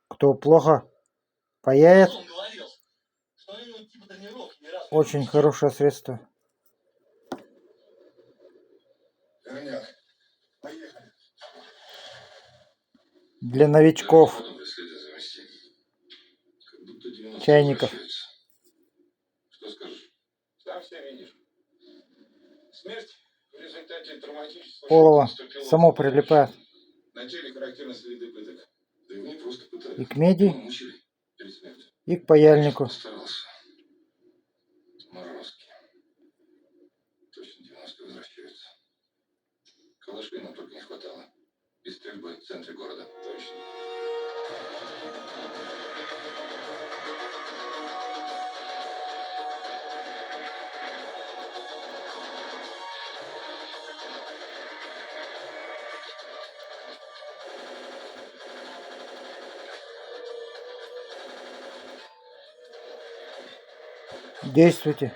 Кто плохо паяет, очень хорошее средство. Для новичков. Чайников. Что скажешь? Сам все видишь. Смерть в результате травматического Олово само прилипает. На теле характерны следы пыток. Да его не просто пытали. И к меди, перед смертью. и к паяльнику. Постарался. Морозки. Точно 90 возвращаются. Калашей нам только не хватало. И стрельбы в центре города. Точно. Действуйте.